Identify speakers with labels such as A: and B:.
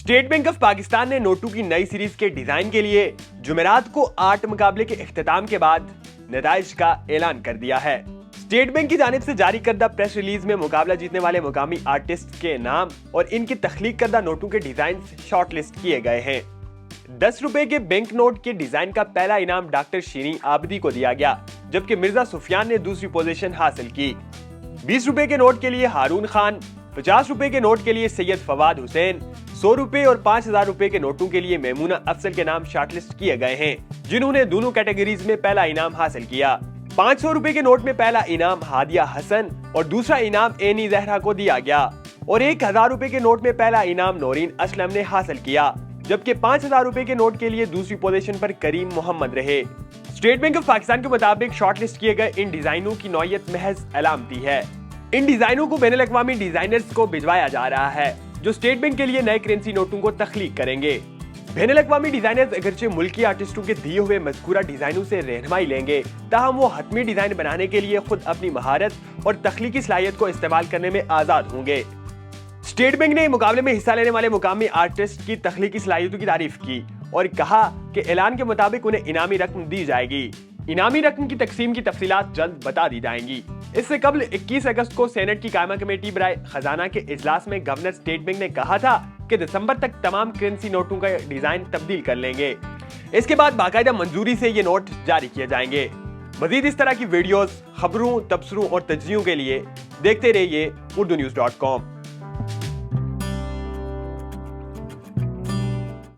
A: State bank of Pakistan ने नोटों की नई सीरीज के डिजाइन के लिए जुमेरात को 8 मुकाबले के इख्तिताम के बाद नताइज का ऐलान कर दिया है। स्टेट बैंक की जानिब से जारी करदा प्रेस रिलीज में मुकाबला जीतने वाले मुकामी आर्टिस्ट के नाम और इनकी तख्लीक करदा नोटों के डिजाइन शॉर्टलिस्ट किए गए हैं। 10 रुपए के बैंक नोट के डिजाइन का पहला इनाम डॉक्टर शीरी आबदी को दिया गया, जबकि मिर्जा सुफियान ने दूसरी पोजीशन हासिल की। 20 रुपए के नोट के लिए हारून खान, 50 रुपए के नोट के लिए सैयद फवाद हुसैन, 100 रुपए और 5000 रुपए के नोटों के लिए मेमूना अफसल के नाम शॉर्टलिस्ट किए गए हैं, जिन्होंने दोनों कैटेगरीज में पहला इनाम हासिल किया। 500 रुपए के नोट में पहला इनाम हादिया हसन और दूसरा इनाम एनी जहरा को दिया गया और 1000 रुपए के नोट में पहला इनाम नौरीन असलम ने हासिल किया, जबकि 5000 रुपए के नोट के लिए दूसरी पोजीशन पर करीम मोहम्मद रहे। स्टेट बैंक ऑफ पाकिस्तान के मुताबिक शॉर्टलिस्ट किए गए इन डिजाइनों की नौयत महज अलामती है। इन डिजाइनों को बैनुल अक़वामी डिजाइनर्स को भिजवाया जा रहा है, जो स्टेट बैंक के लिए नए करेंसी नोटों को तख्लीक करेंगे। बैनुल अक़वामी डिजाइनर्स अगरचे मुल्की आर्टिस्टों के दिए हुए मज़कूरा डिजाइनों से रहनुमाई लेंगे, ताहम वो हतमी डिजाइन बनाने के लिए खुद अपनी महारत और तख्लीकी सलाहियत को इस्तेमाल करने में आजाद होंगे। स्टेट बैंक ने मुकाबले में हिस्सा लेने वाले मुकामी आर्टिस्ट की तख्लीकी सलाहियतों की तारीफ की और कहा कि ऐलान के मुताबिक उन्हें इनामी रकम दी जाएगी। इनामी रकम की तकसीम की तफसीलात जल्द बता दी जाएंगी। इससे कबल 21 अगस्त को सेनेट की कायमा कमेटी बराए खजाना के इजलास में गवर्नर स्टेट बैंक ने कहा था कि दिसंबर तक तमाम करेंसी नोटों का डिजाइन तब्दील कर लेंगे। इसके बाद बाकायदा मंजूरी से ये नोट जारी किए जाएंगे। मजीद इस तरह की वीडियोस, खबरों, तबसरों और तज्जियों के लिए देखते रहिए urdunews.com।